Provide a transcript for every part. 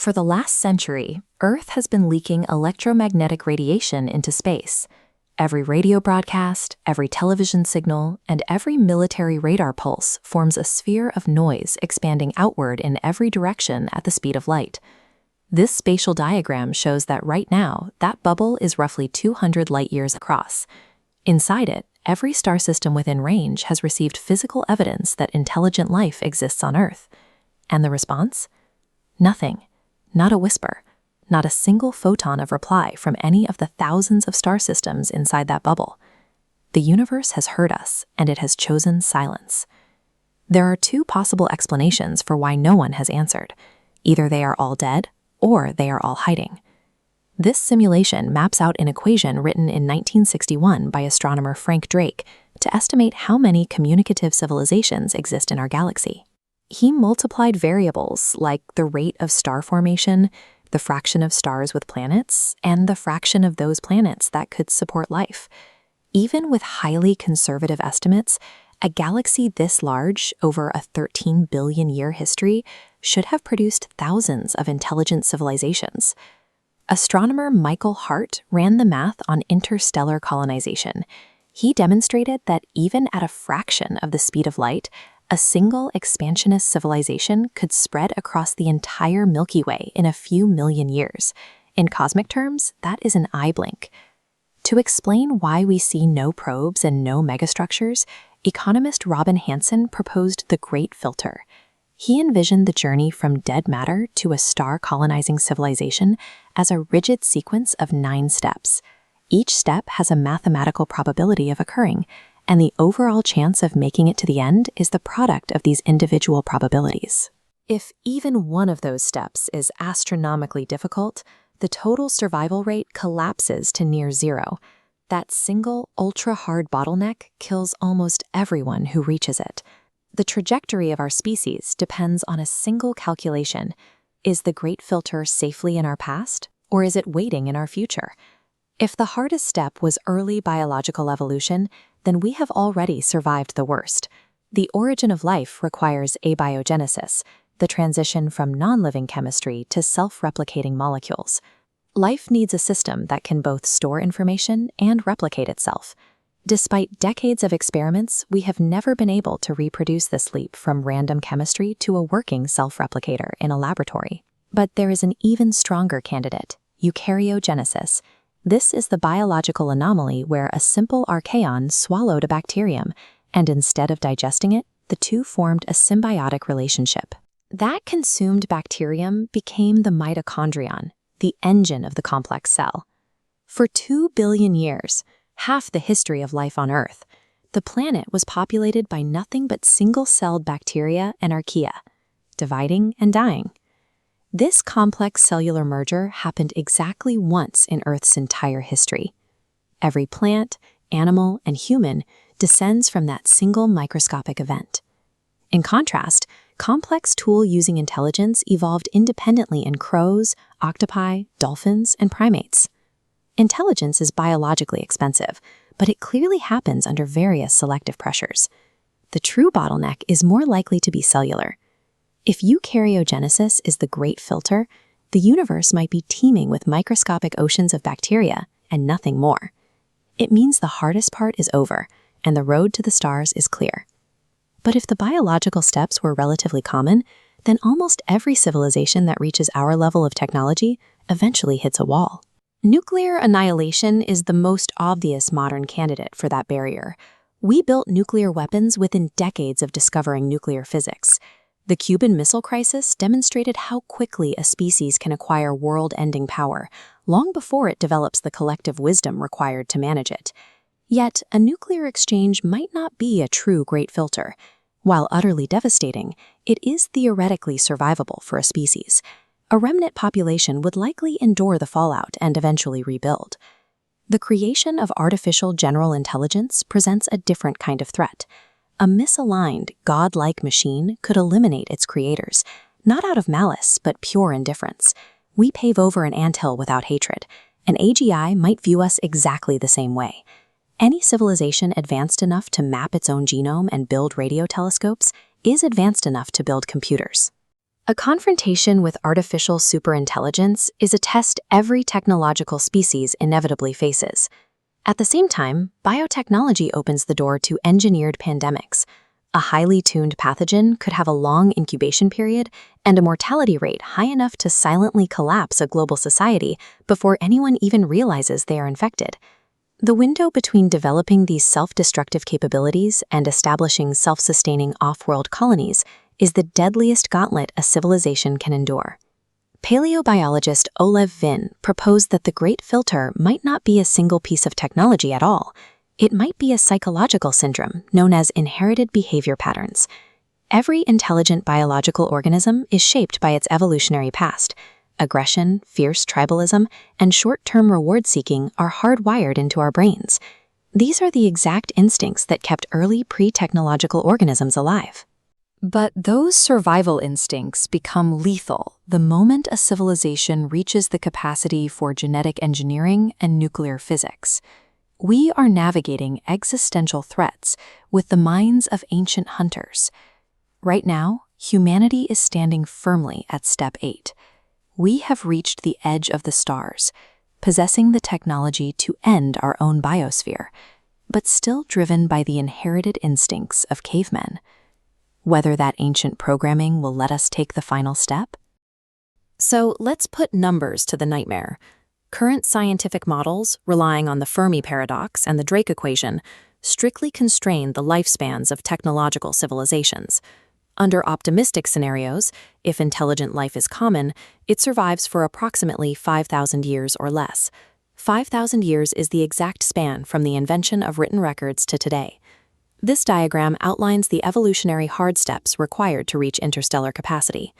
For the last century, Earth has been leaking electromagnetic radiation into space. Every radio broadcast, every television signal, and every military radar pulse forms a sphere of noise expanding outward in every direction at the speed of light. This spatial diagram shows that right now, that bubble is roughly 200 light-years across. Inside it, every star system within range has received physical evidence that intelligent life exists on Earth. And the response? Nothing. Not a whisper. Not a single photon of reply from any of the thousands of star systems inside that bubble. The universe has heard us, and it has chosen silence. There are two possible explanations for why no one has answered. Either they are all dead, or they are all hiding. This simulation maps out an equation written in 1961 by astronomer Frank Drake to estimate how many communicative civilizations exist in our galaxy. He multiplied variables like the rate of star formation, the fraction of stars with planets, and the fraction of those planets that could support life. Even with highly conservative estimates, a galaxy this large, over a 13 billion year history, should have produced thousands of intelligent civilizations. Astronomer Michael Hart ran the math on interstellar colonization. He demonstrated that even at a fraction of the speed of light, a single expansionist civilization could spread across the entire Milky Way in a few million years. In cosmic terms, that is an eye blink. To explain why we see no probes and no megastructures, economist Robin Hanson proposed the Great Filter. He envisioned the journey from dead matter to a star-colonizing civilization as a rigid sequence of 9 steps. Each step has a mathematical probability of occurring, and the overall chance of making it to the end is the product of these individual probabilities. If even one of those steps is astronomically difficult, the total survival rate collapses to near zero. That single, ultra-hard bottleneck kills almost everyone who reaches it. The trajectory of our species depends on a single calculation. Is the Great Filter safely in our past, or is it waiting in our future? If the hardest step was early biological evolution, then we have already survived the worst. The origin of life requires abiogenesis, the transition from non-living chemistry to self-replicating molecules. Life needs a system that can both store information and replicate itself. Despite decades of experiments, we have never been able to reproduce this leap from random chemistry to a working self-replicator in a laboratory. But there is an even stronger candidate, eukaryogenesis. This is the biological anomaly where a simple archaeon swallowed a bacterium, and instead of digesting it, the two formed a symbiotic relationship. That consumed bacterium became the mitochondrion, the engine of the complex cell. For 2 billion years, half the history of life on Earth, the planet was populated by nothing but single-celled bacteria and archaea, dividing and dying. This complex cellular merger happened exactly once in Earth's entire history. Every plant, animal, and human descends from that single microscopic event. In contrast, complex tool-using intelligence evolved independently in crows, octopi, dolphins, and primates. Intelligence is biologically expensive, but it clearly happens under various selective pressures. The true bottleneck is more likely to be cellular. If eukaryogenesis is the Great Filter, the universe might be teeming with microscopic oceans of bacteria and nothing more. It means the hardest part is over, and the road to the stars is clear. But if the biological steps were relatively common, then almost every civilization that reaches our level of technology eventually hits a wall. Nuclear annihilation is the most obvious modern candidate for that barrier. We built nuclear weapons within decades of discovering nuclear physics. The Cuban Missile Crisis demonstrated how quickly a species can acquire world-ending power, long before it develops the collective wisdom required to manage it. Yet, a nuclear exchange might not be a true Great Filter. While utterly devastating, it is theoretically survivable for a species. A remnant population would likely endure the fallout and eventually rebuild. The creation of artificial general intelligence presents a different kind of threat. A misaligned, godlike machine could eliminate its creators, not out of malice, but pure indifference. We pave over an anthill without hatred. An AGI might view us exactly the same way. Any civilization advanced enough to map its own genome and build radio telescopes is advanced enough to build computers. A confrontation with artificial superintelligence is a test every technological species inevitably faces. At the same time, biotechnology opens the door to engineered pandemics. A highly tuned pathogen could have a long incubation period and a mortality rate high enough to silently collapse a global society before anyone even realizes they are infected. The window between developing these self-destructive capabilities and establishing self-sustaining off-world colonies is the deadliest gauntlet a civilization can endure. Paleobiologist Olev Vin proposed that the Great Filter might not be a single piece of technology at all. It might be a psychological syndrome known as inherited behavior patterns. Every intelligent biological organism is shaped by its evolutionary past. Aggression, fierce tribalism, and short-term reward-seeking are hardwired into our brains. These are the exact instincts that kept early pre-technological organisms alive. But those survival instincts become lethal the moment a civilization reaches the capacity for genetic engineering and nuclear physics. We are navigating existential threats with the minds of ancient hunters. Right now, humanity is standing firmly at step 8. We have reached the edge of the stars, possessing the technology to end our own biosphere, but still driven by the inherited instincts of cavemen. Whether that ancient programming will let us take the final step? So let's put numbers to the nightmare. Current scientific models, relying on the Fermi Paradox and the Drake equation, strictly constrain the lifespans of technological civilizations. Under optimistic scenarios, if intelligent life is common, it survives for approximately 5,000 years or less. 5,000 years is the exact span from the invention of written records to today. This diagram outlines the evolutionary hard steps required to reach interstellar capacity.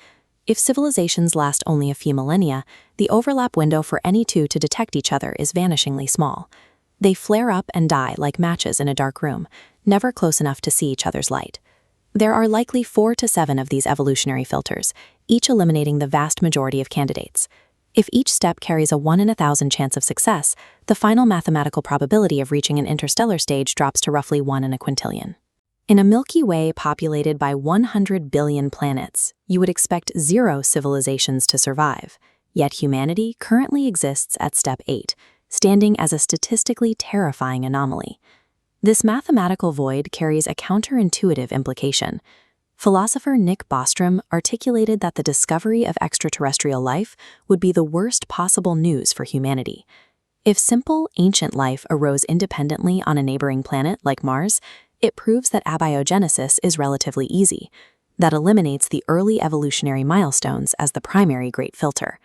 If civilizations last only a few millennia, the overlap window for any two to detect each other is vanishingly small. They flare up and die like matches in a dark room, never close enough to see each other's light. There are likely 4 to 7 of these evolutionary filters, each eliminating the vast majority of candidates. If each step carries a 1 in 1,000 chance of success, the final mathematical probability of reaching an interstellar stage drops to roughly 1 in a quintillion. In a Milky Way populated by 100 billion planets, you would expect 0 civilizations to survive. Yet humanity currently exists at step 8, standing as a statistically terrifying anomaly. This mathematical void carries a counterintuitive implication. Philosopher Nick Bostrom articulated that the discovery of extraterrestrial life would be the worst possible news for humanity. If simple, ancient life arose independently on a neighboring planet like Mars, it proves that abiogenesis is relatively easy. That eliminates the early evolutionary milestones as the primary great filter.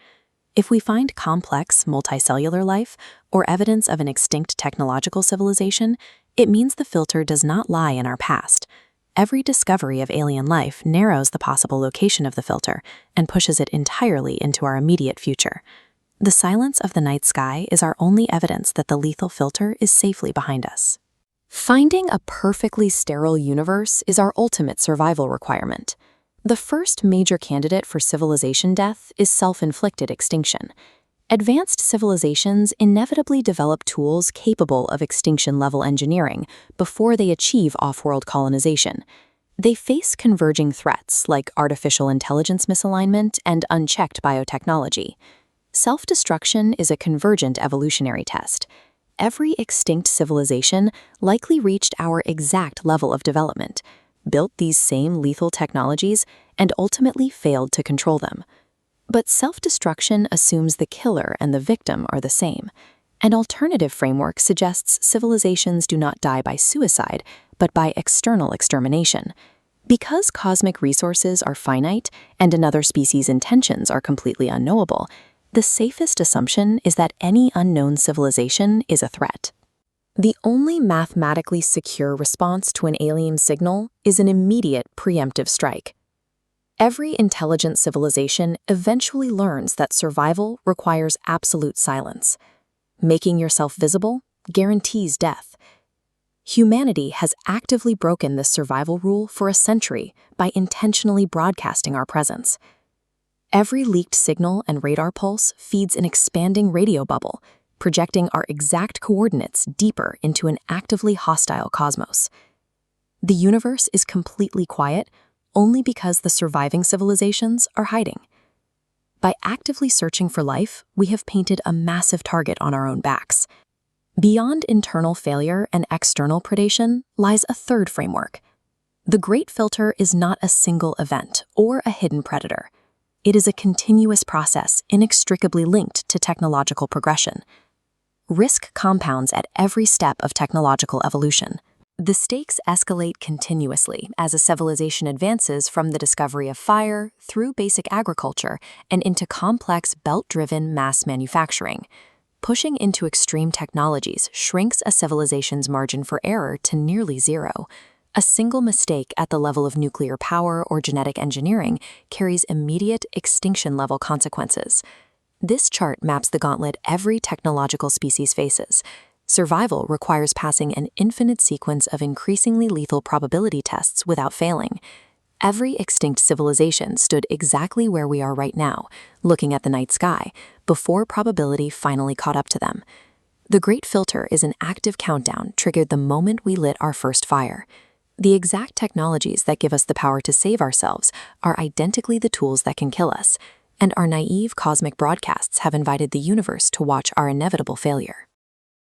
If we find complex, multicellular life or evidence of an extinct technological civilization, it means the filter does not lie in our past. Every discovery of alien life narrows the possible location of the filter and pushes it entirely into our immediate future. The silence of the night sky is our only evidence that the lethal filter is safely behind us. Finding a perfectly sterile universe is our ultimate survival requirement. The first major candidate for civilization death is self-inflicted extinction. Advanced civilizations inevitably develop tools capable of extinction-level engineering before they achieve off-world colonization. They face converging threats like artificial intelligence misalignment and unchecked biotechnology. Self-destruction is a convergent evolutionary test. Every extinct civilization likely reached our exact level of development, built these same lethal technologies, and ultimately failed to control them. But self-destruction assumes the killer and the victim are the same. An alternative framework suggests civilizations do not die by suicide, but by external extermination. Because cosmic resources are finite and another species' intentions are completely unknowable, the safest assumption is that any unknown civilization is a threat. The only mathematically secure response to an alien signal is an immediate preemptive strike. Every intelligent civilization eventually learns that survival requires absolute silence. Making yourself visible guarantees death. Humanity has actively broken this survival rule for a century by intentionally broadcasting our presence. Every leaked signal and radar pulse feeds an expanding radio bubble, projecting our exact coordinates deeper into an actively hostile cosmos. The universe is completely quiet. only because the surviving civilizations are hiding. By actively searching for life, we have painted a massive target on our own backs. Beyond internal failure and external predation lies a third framework. The Great Filter is not a single event or a hidden predator. It is a continuous process inextricably linked to technological progression. Risk compounds at every step of technological evolution. The stakes escalate continuously as a civilization advances from the discovery of fire through basic agriculture and into complex belt-driven mass manufacturing. Pushing into extreme technologies shrinks a civilization's margin for error to nearly zero. A single mistake at the level of nuclear power or genetic engineering carries immediate extinction-level consequences. This chart maps the gauntlet every technological species faces. Survival requires passing an infinite sequence of increasingly lethal probability tests without failing. Every extinct civilization stood exactly where we are right now, looking at the night sky, before probability finally caught up to them. The Great Filter is an active countdown triggered the moment we lit our first fire. The exact technologies that give us the power to save ourselves are identically the tools that can kill us, and our naive cosmic broadcasts have invited the universe to watch our inevitable failure.